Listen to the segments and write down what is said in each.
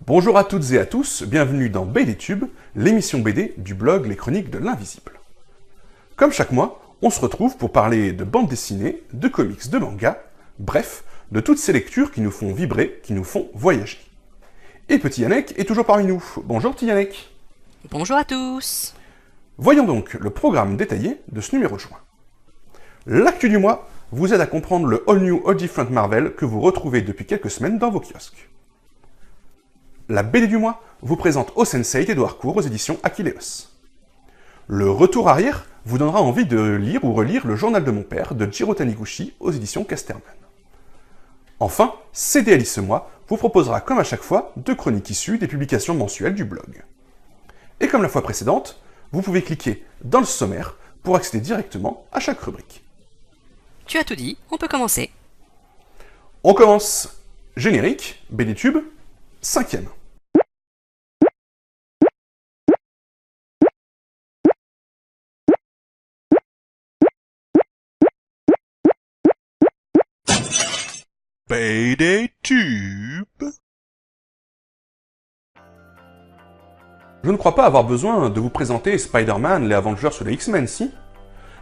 Bonjour à toutes et à tous, bienvenue dans BDtube, l'émission BD du blog Les Chroniques de l'Invisible. Comme chaque mois, on se retrouve pour parler de bande dessinée, de comics, de manga, bref, de toutes ces lectures qui nous font vibrer, qui nous font voyager. Et petit Yannick est toujours parmi nous. Bonjour petit Yannick. Bonjour à tous. Voyons donc le programme détaillé de ce numéro de juin. L'actu du mois vous aide à comprendre le All New, All Different Marvel que vous retrouvez depuis quelques semaines dans vos kiosques. La BD du mois vous présente O-Sensei de Harcourt aux éditions Achilleos. Le retour arrière vous donnera envie de lire ou relire Le journal de mon père de Jiro Taniguchi aux éditions Casterman. Enfin, CDLI ce mois vous proposera comme à chaque fois 2 chroniques issues des publications mensuelles du blog. Et comme la fois précédente, vous pouvez cliquer dans le sommaire pour accéder directement à chaque rubrique. Tu as tout dit, on peut commencer. On commence. Générique, BDtube, 5e. BDtube. Je ne crois pas avoir besoin de vous présenter Spider-Man, les Avengers ou les X-Men, si?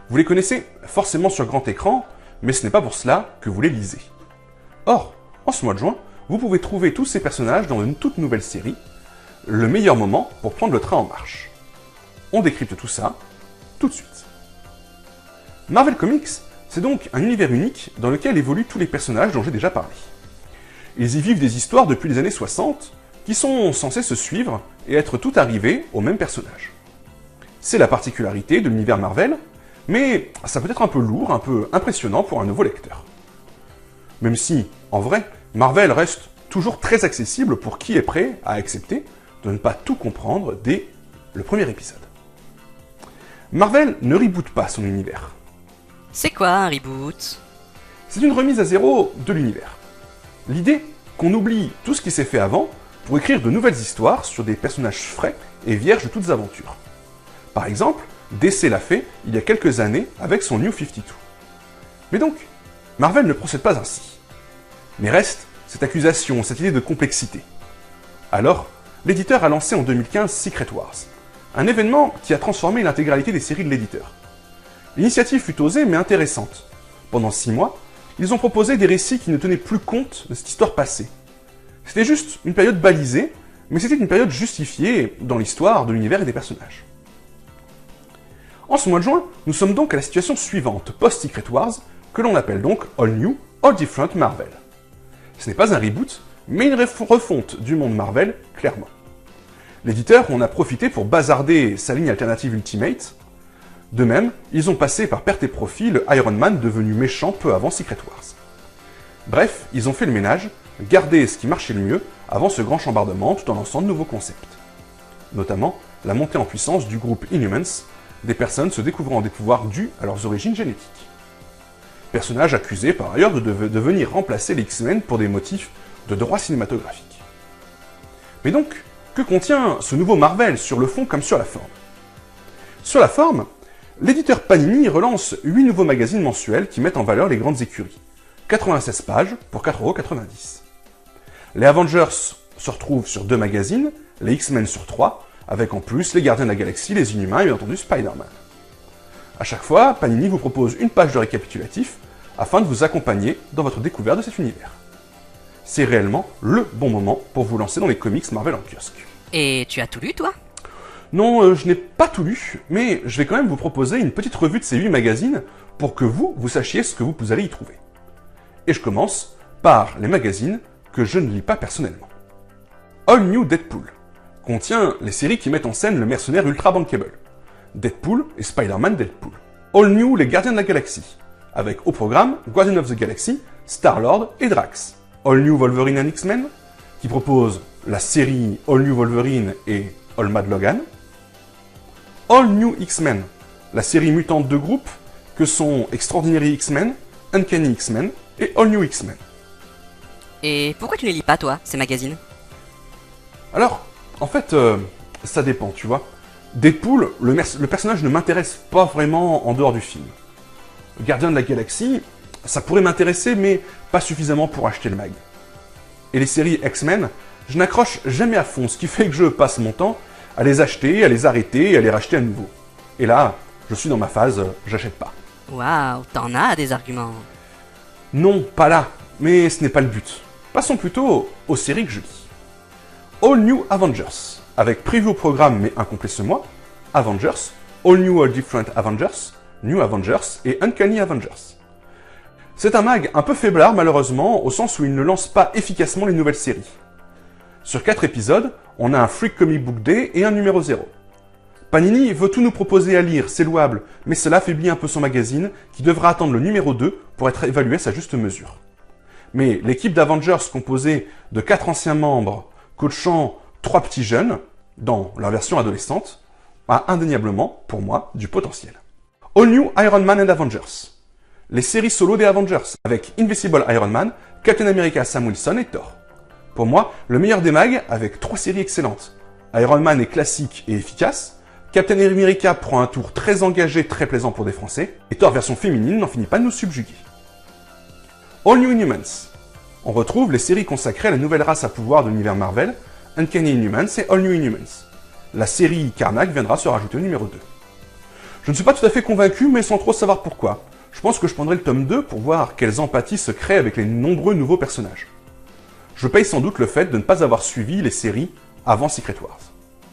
Vous les connaissez forcément sur grand écran, mais ce n'est pas pour cela que vous les lisez. Or, en ce mois de juin, vous pouvez trouver tous ces personnages dans une toute nouvelle série, le meilleur moment pour prendre le train en marche. On décrypte tout ça, tout de suite. Marvel Comics, c'est donc un univers unique dans lequel évoluent tous les personnages dont j'ai déjà parlé. Ils y vivent des histoires depuis les années 60, qui sont censées se suivre et être toutes arrivées au même personnage. C'est la particularité de l'univers Marvel, mais ça peut être un peu lourd, un peu impressionnant pour un nouveau lecteur. Même si, en vrai, Marvel reste toujours très accessible pour qui est prêt à accepter de ne pas tout comprendre dès le premier épisode. Marvel ne reboote pas son univers. C'est quoi un reboot? C'est une remise à zéro de l'univers. L'idée qu'on oublie tout ce qui s'est fait avant pour écrire de nouvelles histoires sur des personnages frais et vierges de toutes aventures. Par exemple, DC l'a fait il y a quelques années avec son New 52. Mais donc, Marvel ne procède pas ainsi. Mais reste cette accusation, cette idée de complexité. Alors, l'éditeur a lancé en 2015 Secret Wars, un événement qui a transformé l'intégralité des séries de l'éditeur. L'initiative fut osée mais intéressante. Pendant 6 mois, ils ont proposé des récits qui ne tenaient plus compte de cette histoire passée. C'était juste une période balisée, mais c'était une période justifiée dans l'histoire de l'univers et des personnages. En ce mois de juin, nous sommes donc à la situation suivante, post-Secret Wars, que l'on appelle donc All New, All Different Marvel. Ce n'est pas un reboot, mais une refonte du monde Marvel, clairement. L'éditeur en a profité pour bazarder sa ligne alternative Ultimate. De même, ils ont passé par perte et profit le Iron Man devenu méchant peu avant Secret Wars. Bref, ils ont fait le ménage, gardé ce qui marchait le mieux avant ce grand chambardement tout en lançant de nouveaux concepts. Notamment, la montée en puissance du groupe Inhumans, des personnes se découvrant des pouvoirs dus à leurs origines génétiques. Personnages accusés par ailleurs de venir remplacer les X-Men pour des motifs de droit cinématographique. Mais donc, que contient ce nouveau Marvel sur le fond comme sur la forme? Sur la forme, l'éditeur Panini relance 8 nouveaux magazines mensuels qui mettent en valeur les grandes écuries. 96 pages pour 4,90 €. Les Avengers se retrouvent sur 2 magazines, les X-Men sur 3, avec en plus les Gardiens de la Galaxie, les Inhumains et bien entendu Spider-Man. A chaque fois, Panini vous propose une page de récapitulatif afin de vous accompagner dans votre découverte de cet univers. C'est réellement le bon moment pour vous lancer dans les comics Marvel en kiosque. Et tu as tout lu, toi? Non, je n'ai pas tout lu, mais je vais quand même vous proposer une petite revue de ces 8 magazines pour que vous sachiez ce que vous allez y trouver. Et je commence par les magazines que je ne lis pas personnellement. All New Deadpool contient les séries qui mettent en scène le mercenaire ultra bankable. Deadpool et Spider-Man Deadpool. All New Les Gardiens de la Galaxie, avec au programme Guardians of the Galaxy, Star-Lord et Drax. All New Wolverine and X-Men, qui propose la série All New Wolverine et All Mad Logan. All New X-Men, la série mutante de groupe que sont Extraordinary X-Men, Uncanny X-Men et All New X-Men. Et pourquoi tu ne les lis pas, toi, ces magazines? Alors, en fait, ça dépend, tu vois. Deadpool, le personnage ne m'intéresse pas vraiment en dehors du film. Gardien de la Galaxie, ça pourrait m'intéresser, mais pas suffisamment pour acheter le mag. Et les séries X-Men, je n'accroche jamais à fond, ce qui fait que je passe mon temps à les acheter, à les arrêter et à les racheter à nouveau. Et là, je suis dans ma phase j'achète pas. Waouh, t'en as des arguments. Non, pas là, mais ce n'est pas le but. Passons plutôt aux séries que je lis. All New Avengers, avec preview au programme mais incomplet ce mois, Avengers, All New All Different Avengers, New Avengers et Uncanny Avengers. C'est un mag un peu faiblard malheureusement, au sens où il ne lance pas efficacement les nouvelles séries. Sur 4 épisodes, on a un Freak Comic Book Day et un numéro 0. Panini veut tout nous proposer à lire, c'est louable, mais cela affaiblit un peu son magazine, qui devra attendre le numéro 2 pour être évalué à sa juste mesure. Mais l'équipe d'Avengers composée de 4 anciens membres, coachant 3 petits jeunes, dans leur version adolescente, a indéniablement, pour moi, du potentiel. All New Iron Man and Avengers. Les séries solo des Avengers, avec Invisible Iron Man, Captain America Sam Wilson et Thor. Pour moi, le meilleur des mags, avec 3 séries excellentes. Iron Man est classique et efficace, Captain America prend un tour très engagé, très plaisant pour des Français, et Thor version féminine n'en finit pas de nous subjuguer. All New Inhumans. On retrouve les séries consacrées à la nouvelle race à pouvoir de l'univers Marvel, Uncanny Inhumans et All New Inhumans. La série Karnak viendra se rajouter au numéro 2. Je ne suis pas tout à fait convaincu, mais sans trop savoir pourquoi. Je pense que je prendrai le tome 2 pour voir quelles empathies se créent avec les nombreux nouveaux personnages. Je paye sans doute le fait de ne pas avoir suivi les séries avant Secret Wars.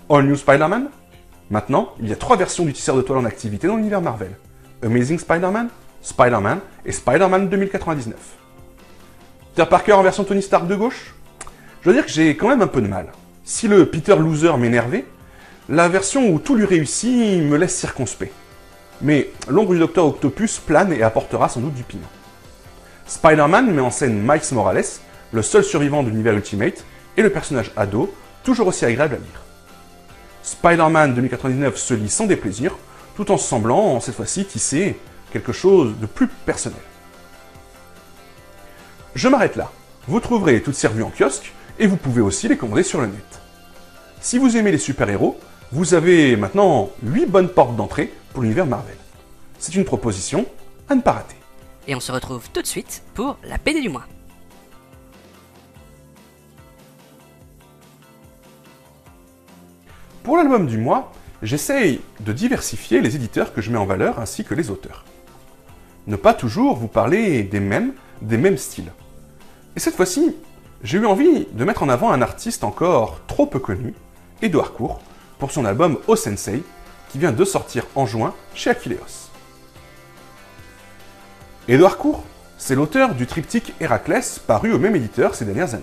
All New Spider-Man. Maintenant, il y a 3 versions du tisseur de toile en activité dans l'univers Marvel. Amazing Spider-Man, Spider-Man et Spider-Man 2099. Peter Parker en version Tony Stark de gauche. Je dois dire que j'ai quand même un peu de mal. Si le Peter Loser m'énervait, la version où tout lui réussit me laisse circonspect. Mais l'ombre du Docteur Octopus plane et apportera sans doute du piment. Spider-Man met en scène Miles Morales, le seul survivant de l'univers Ultimate, et le personnage ado, toujours aussi agréable à lire. Spider-Man 2099 se lit sans déplaisir, tout en semblant, cette fois-ci, tisser quelque chose de plus personnel. Je m'arrête là. Vous trouverez toutes ces revues en kiosque, et vous pouvez aussi les commander sur le net. Si vous aimez les super-héros, vous avez maintenant 8 bonnes portes d'entrée pour l'univers Marvel. C'est une proposition à ne pas rater. Et on se retrouve tout de suite pour la BD du mois. Pour l'album du mois, j'essaye de diversifier les éditeurs que je mets en valeur ainsi que les auteurs. Ne pas toujours vous parler des mêmes styles. Et cette fois-ci, j'ai eu envie de mettre en avant un artiste encore trop peu connu, Edouard Court, pour son album O Sensei, qui vient de sortir en juin chez Akileos. Edouard Court, c'est l'auteur du triptyque Héraclès paru au même éditeur ces dernières années.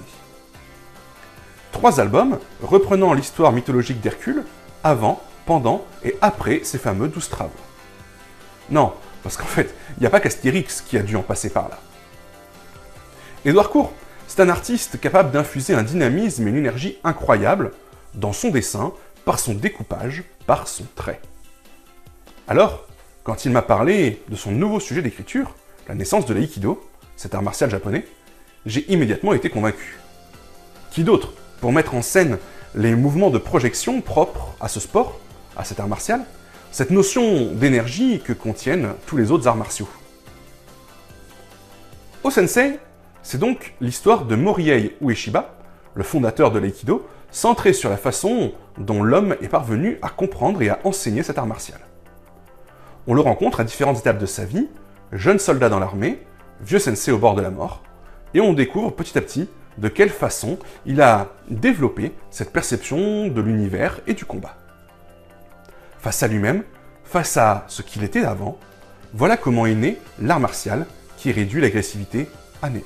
3 albums reprenant l'histoire mythologique d'Hercule, avant, pendant et après ces fameux 12 travaux. Non, parce qu'en fait, il n'y a pas qu'Astérix qui a dû en passer par là. Edouard Court, c'est un artiste capable d'infuser un dynamisme et une énergie incroyable dans son dessin, par son découpage, par son trait. Alors, quand il m'a parlé de son nouveau sujet d'écriture, la naissance de l'aïkido, cet art martial japonais, j'ai immédiatement été convaincu. Qui d'autre pour mettre en scène les mouvements de projection propres à ce sport, à cet art martial, cette notion d'énergie que contiennent tous les autres arts martiaux. O Sensei, c'est donc l'histoire de Morihei Ueshiba, le fondateur de l'aïkido, centré sur la façon dont l'homme est parvenu à comprendre et à enseigner cet art martial. On le rencontre à différentes étapes de sa vie, jeune soldat dans l'armée, vieux sensei au bord de la mort, et on découvre petit à petit de quelle façon il a développé cette perception de l'univers et du combat. Face à lui-même, face à ce qu'il était avant, voilà comment est né l'art martial qui réduit l'agressivité à néant.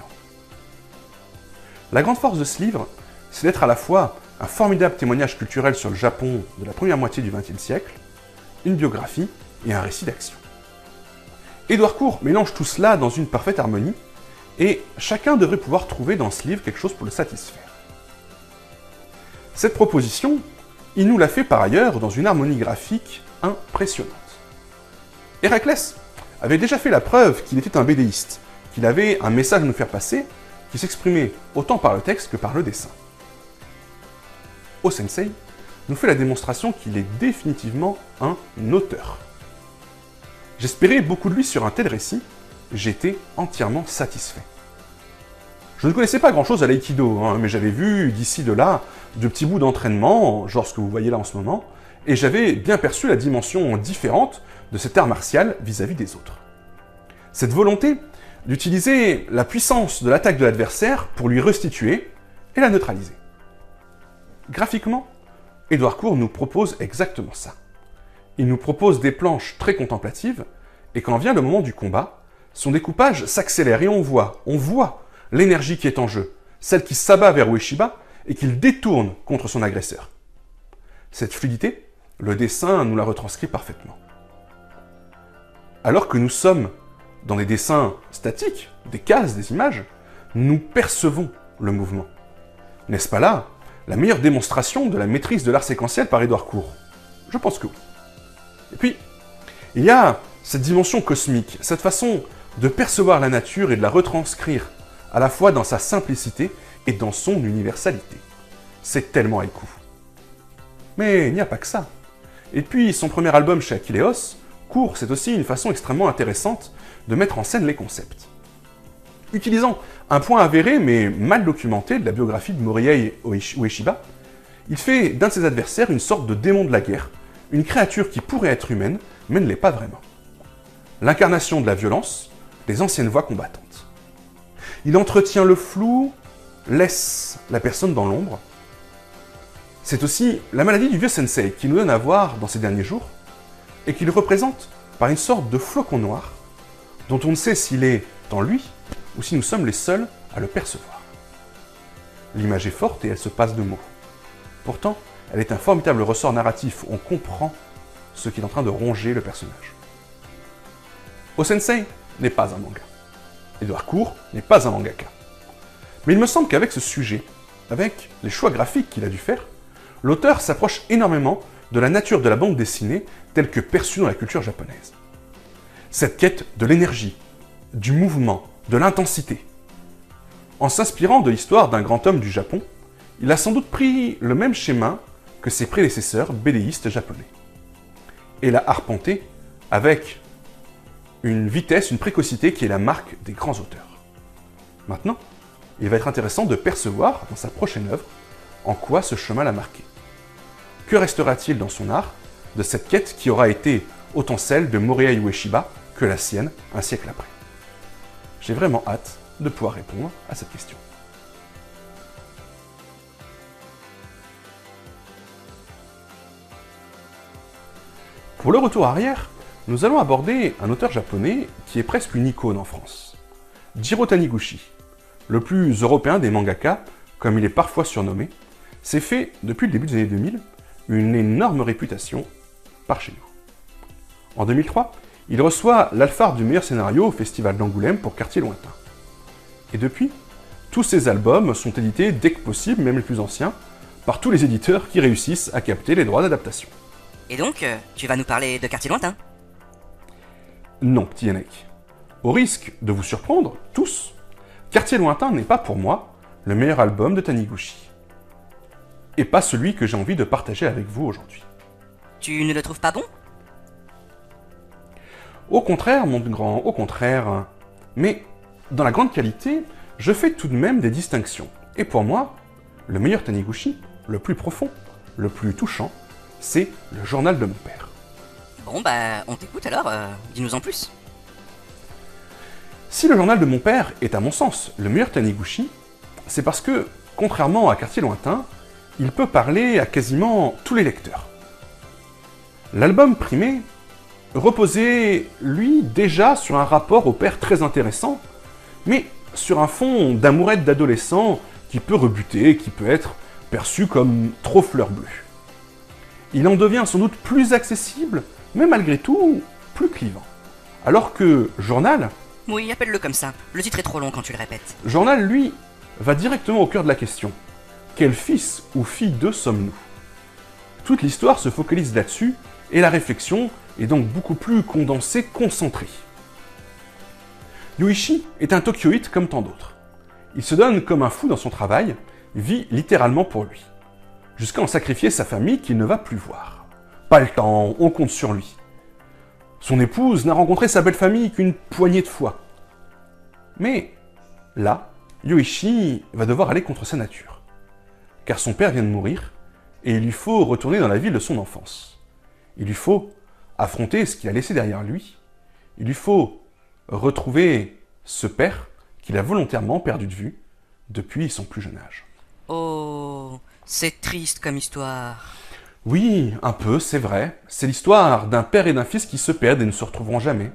La grande force de ce livre, c'est d'être à la fois un formidable témoignage culturel sur le Japon de la première moitié du XXe siècle, une biographie et un récit d'action. Edouard Court mélange tout cela dans une parfaite harmonie, et chacun devrait pouvoir trouver dans ce livre quelque chose pour le satisfaire. Cette proposition, il nous l'a fait par ailleurs dans une harmonie graphique impressionnante. Héraclès avait déjà fait la preuve qu'il était un BDiste, qu'il avait un message à nous faire passer, qui s'exprimait autant par le texte que par le dessin. O Sensei nous fait la démonstration qu'il est définitivement un auteur. J'espérais beaucoup de lui sur un tel récit, j'étais entièrement satisfait. Je ne connaissais pas grand-chose à l'aïkido, hein, mais j'avais vu d'ici de là de petits bouts d'entraînement, genre ce que vous voyez là en ce moment, et j'avais bien perçu la dimension différente de cet art martial vis-à-vis des autres. Cette volonté d'utiliser la puissance de l'attaque de l'adversaire pour lui restituer et la neutraliser. Graphiquement, Édouard Court nous propose exactement ça. Il nous propose des planches très contemplatives, et quand vient le moment du combat, son découpage s'accélère et on voit l'énergie qui est en jeu, celle qui s'abat vers Ueshiba et qu'il détourne contre son agresseur. Cette fluidité, le dessin nous la retranscrit parfaitement. Alors que nous sommes dans des dessins statiques, des cases, des images, nous percevons le mouvement. N'est-ce pas là la meilleure démonstration de la maîtrise de l'art séquentiel par Édouard Court? Je pense que oui. Et puis, il y a cette dimension cosmique, cette façon de percevoir la nature et de la retranscrire, à la fois dans sa simplicité et dans son universalité. C'est tellement haïku. Mais il n'y a pas que ça. Et puis, son premier album chez Akileos, Court, c'est aussi une façon extrêmement intéressante de mettre en scène les concepts. Utilisant un point avéré mais mal documenté de la biographie de Morihei Ueshiba, il fait d'un de ses adversaires une sorte de démon de la guerre, une créature qui pourrait être humaine, mais ne l'est pas vraiment. L'incarnation de la violence, des anciennes voix combattantes. Il entretient le flou, laisse la personne dans l'ombre. C'est aussi la maladie du vieux sensei qui nous donne à voir dans ces derniers jours, et qu'il représente par une sorte de flocon noir, dont on ne sait s'il est en lui, ou si nous sommes les seuls à le percevoir. L'image est forte et elle se passe de mots. Pourtant, elle est un formidable ressort narratif où on comprend ce qui est en train de ronger le personnage. O-sensei n'est pas un manga. Édouard Court n'est pas un mangaka. Mais il me semble qu'avec ce sujet, avec les choix graphiques qu'il a dû faire, l'auteur s'approche énormément de la nature de la bande dessinée telle que perçue dans la culture japonaise. Cette quête de l'énergie, du mouvement, de l'intensité. En s'inspirant de l'histoire d'un grand homme du Japon, il a sans doute pris le même schéma que ses prédécesseurs BDistes japonais. Et l'a arpenté avec une vitesse, une précocité qui est la marque des grands auteurs. Maintenant, il va être intéressant de percevoir dans sa prochaine œuvre en quoi ce chemin l'a marqué. Que restera-t-il dans son art de cette quête qui aura été autant celle de Morihei Ueshiba que la sienne un siècle après? J'ai vraiment hâte de pouvoir répondre à cette question. Pour le retour arrière, nous allons aborder un auteur japonais qui est presque une icône en France. Jiro Taniguchi, le plus européen des mangaka, comme il est parfois surnommé, s'est fait, depuis le début des années 2000, une énorme réputation par chez nous. En 2003, il reçoit l'Alphard du meilleur scénario au Festival d'Angoulême pour Quartier Lointain. Et depuis, tous ses albums sont édités dès que possible, même les plus anciens, par tous les éditeurs qui réussissent à capter les droits d'adaptation. Et donc, tu vas nous parler de Quartier Lointain? Non, petit Yannick. Au risque de vous surprendre, tous, Quartier Lointain n'est pas pour moi le meilleur album de Taniguchi. Et pas celui que j'ai envie de partager avec vous aujourd'hui. Tu ne le trouves pas bon? Au contraire, mon grand, au contraire. Mais dans la grande qualité, je fais tout de même des distinctions. Et pour moi, le meilleur Taniguchi, le plus profond, le plus touchant, c'est le journal de mon père. Bon bah, on t'écoute alors, dis-nous en plus. Si le journal de mon père est à mon sens le meilleur Taniguchi, c'est parce que, contrairement à Quartier Lointain, il peut parler à quasiment tous les lecteurs. L'album primé reposait, lui, déjà sur un rapport au père très intéressant, mais sur un fond d'amourette d'adolescent qui peut rebuter, qui peut être perçu comme trop fleur bleue. Il en devient sans doute plus accessible, mais malgré tout, plus clivant. Alors que Journal... Oui, appelle-le comme ça. Le titre est trop long quand tu le répètes. Journal, lui, va directement au cœur de la question. Quel fils ou fille d'eux sommes-nous? Toute l'histoire se focalise là-dessus, et la réflexion est donc beaucoup plus condensée, concentrée. Yuichi est un Tokyoïte comme tant d'autres. Il se donne comme un fou dans son travail, vit littéralement pour lui. Jusqu'à en sacrifier sa famille qu'il ne va plus voir. Pas le temps, on compte sur lui. Son épouse n'a rencontré sa belle famille qu'une poignée de fois. Mais, là, Yoichi va devoir aller contre sa nature, car son père vient de mourir, et il lui faut retourner dans la ville de son enfance. Il lui faut affronter ce qu'il a laissé derrière lui, il lui faut retrouver ce père qu'il a volontairement perdu de vue depuis son plus jeune âge. Oh, c'est triste comme histoire. Oui, un peu, c'est vrai. C'est l'histoire d'un père et d'un fils qui se perdent et ne se retrouveront jamais.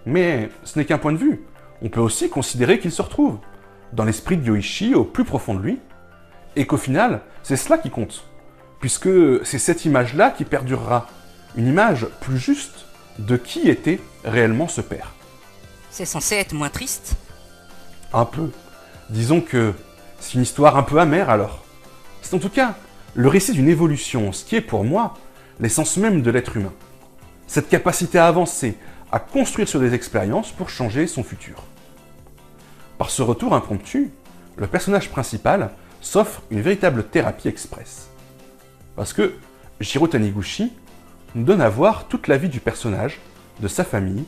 Mais ce n'est qu'un point de vue. On peut aussi considérer qu'ils se retrouvent, dans l'esprit de Yoichi au plus profond de lui, et qu'au final, c'est cela qui compte, puisque c'est cette image-là qui perdurera, une image plus juste de qui était réellement ce père. C'est censé être moins triste? Un peu. Disons que c'est une histoire un peu amère alors. C'est en tout cas le récit d'une évolution, ce qui est pour moi l'essence même de l'être humain. Cette capacité à avancer, à construire sur des expériences pour changer son futur. Par ce retour impromptu, le personnage principal s'offre une véritable thérapie express. Parce que Jiro Taniguchi nous donne à voir toute la vie du personnage, de sa famille,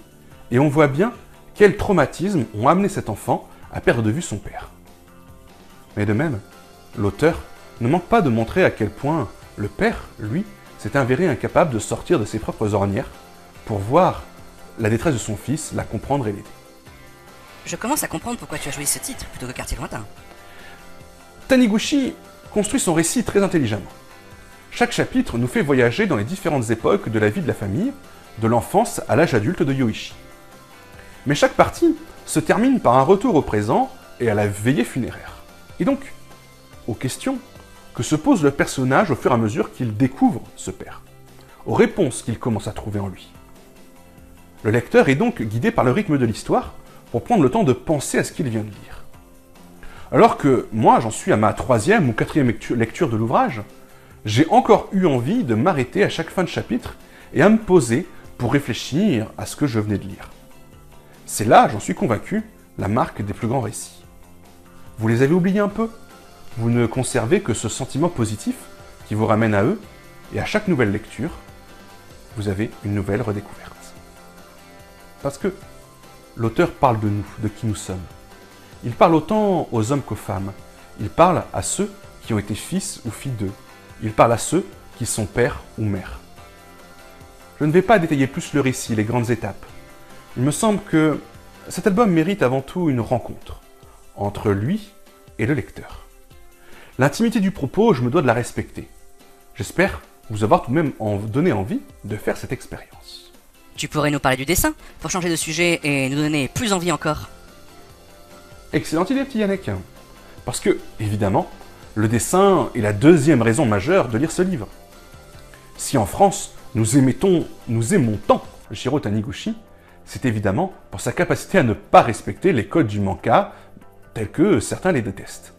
et on voit bien quels traumatismes ont amené cet enfant à perdre de vue son père. Mais de même, l'auteur ne manque pas de montrer à quel point le père, lui, s'est avéré incapable de sortir de ses propres ornières pour voir la détresse de son fils, la comprendre et l'aider. Je commence à comprendre pourquoi tu as choisi ce titre plutôt que Quartier Lointain. Taniguchi construit son récit très intelligemment. Chaque chapitre nous fait voyager dans les différentes époques de la vie de la famille, de l'enfance à l'âge adulte de Yoichi. Mais chaque partie se termine par un retour au présent et à la veillée funéraire. Et donc, aux questions que se pose le personnage au fur et à mesure qu'il découvre ce père, aux réponses qu'il commence à trouver en lui. Le lecteur est donc guidé par le rythme de l'histoire pour prendre le temps de penser à ce qu'il vient de lire. Alors que moi, j'en suis à ma 3e ou 4e lecture de l'ouvrage, j'ai encore eu envie de m'arrêter à chaque fin de chapitre et à me poser pour réfléchir à ce que je venais de lire. C'est là, j'en suis convaincu, la marque des plus grands récits. Vous les avez oubliés un peu? Vous ne conservez que ce sentiment positif qui vous ramène à eux, et à chaque nouvelle lecture, vous avez une nouvelle redécouverte. Parce que l'auteur parle de nous, de qui nous sommes. Il parle autant aux hommes qu'aux femmes. Il parle à ceux qui ont été fils ou filles d'eux. Il parle à ceux qui sont pères ou mères. Je ne vais pas détailler plus le récit, les grandes étapes. Il me semble que cet album mérite avant tout une rencontre entre lui et le lecteur. L'intimité du propos, je me dois de la respecter. J'espère vous avoir tout de même donné envie de faire cette expérience. Tu pourrais nous parler du dessin pour changer de sujet et nous donner plus envie encore. Excellente idée, petit Yannick. Parce que, évidemment, le dessin est la deuxième raison majeure de lire ce livre. Si en France, nous aimons tant Jiro Taniguchi, c'est évidemment pour sa capacité à ne pas respecter les codes du manga tels que certains les détestent.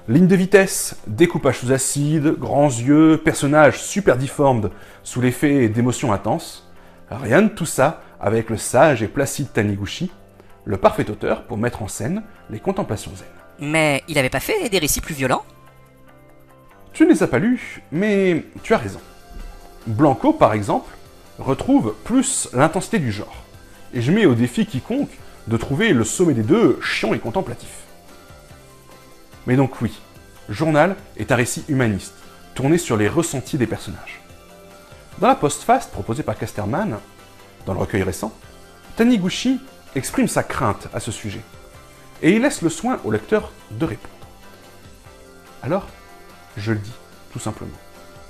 Ligne de vitesse, découpage sous acide, grands yeux, personnages super difformes sous l'effet d'émotions intenses, rien de tout ça avec le sage et placide Taniguchi, le parfait auteur pour mettre en scène les contemplations zen. Mais il avait pas fait des récits plus violents? Tu ne les as pas lus, mais tu as raison. Blanco, par exemple, retrouve plus l'intensité du genre, et je mets au défi quiconque de trouver le sommet des deux chiant et contemplatif. Mais donc oui, Journal est un récit humaniste, tourné sur les ressentis des personnages. Dans la postface proposée par Casterman, dans le recueil récent, Taniguchi exprime sa crainte à ce sujet, et il laisse le soin au lecteur de répondre. Alors, je le dis, tout simplement.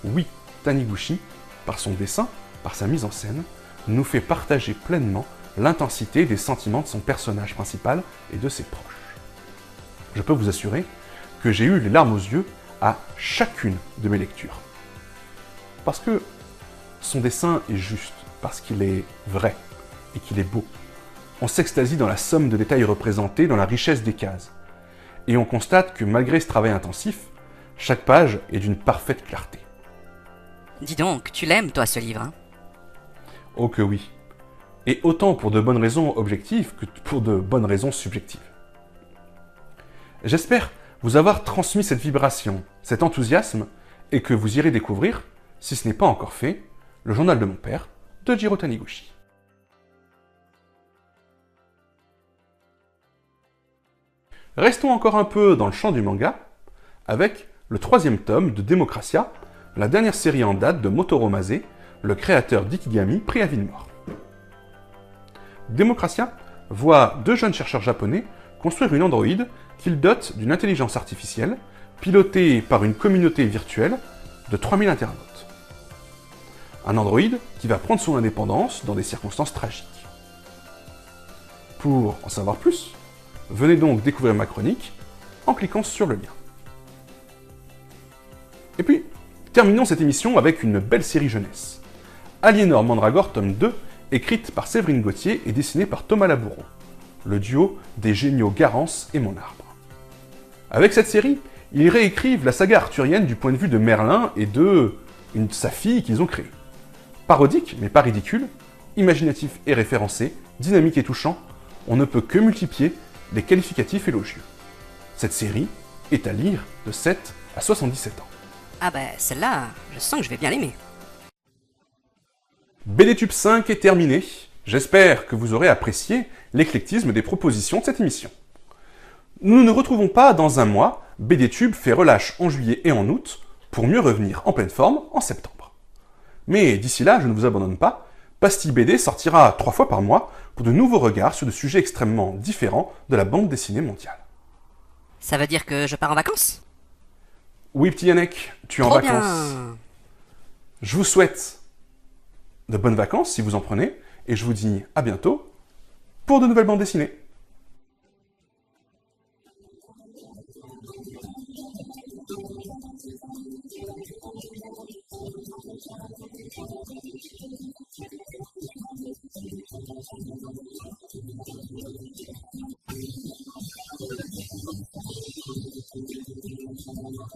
Oui, Taniguchi, par son dessin, par sa mise en scène, nous fait partager pleinement l'intensité des sentiments de son personnage principal et de ses proches. Je peux vous assurer que j'ai eu les larmes aux yeux à chacune de mes lectures. Parce que son dessin est juste, parce qu'il est vrai et qu'il est beau. On s'extasie dans la somme de détails représentés, dans la richesse des cases. Et on constate que malgré ce travail intensif, chaque page est d'une parfaite clarté. Dis donc, tu l'aimes toi ce livre, hein? Oh que oui. Et autant pour de bonnes raisons objectives que pour de bonnes raisons subjectives. J'espère vous avoir transmis cette vibration, cet enthousiasme, et que vous irez découvrir, si ce n'est pas encore fait, le journal de mon père, de Jiro Taniguchi. Restons encore un peu dans le champ du manga, avec le 3e tome de Démocratia, la dernière série en date de Motoro Mase, le créateur d'Ikigami pris à vie de mort. Démocratia voit 2 jeunes chercheurs japonais construire une androïde qu'ils dotent d'une intelligence artificielle, pilotée par une communauté virtuelle de 3000 internautes. Un androïde qui va prendre son indépendance dans des circonstances tragiques. Pour en savoir plus, venez donc découvrir ma chronique en cliquant sur le lien. Et puis, terminons cette émission avec une belle série jeunesse. Aliénor Mandragore tome 2, écrite par Séverine Gauthier et dessinée par Thomas Labouron, le duo des géniaux Garance et Monarbre. Avec cette série, ils réécrivent la saga arthurienne du point de vue de Merlin et de sa fille qu'ils ont créée. Parodique, mais pas ridicule, imaginatif et référencé, dynamique et touchant, on ne peut que multiplier les qualificatifs élogieux. Cette série est à lire de 7 à 77 ans. Ah bah celle-là, je sens que je vais bien l'aimer. BDTube 5 est terminé. J'espère que vous aurez apprécié l'éclectisme des propositions de cette émission. Nous ne nous retrouvons pas dans un mois, BDTube fait relâche en juillet et en août, pour mieux revenir en pleine forme en septembre. Mais d'ici là, je ne vous abandonne pas, Pastille BD sortira 3 fois par mois pour de nouveaux regards sur des sujets extrêmement différents de la bande dessinée mondiale. Ça veut dire que je pars en vacances? Oui, petit Yannick, tu es en Trop vacances. bien. Je vous souhaite de bonnes vacances si vous en prenez, et je vous dis à bientôt pour de nouvelles bandes dessinées.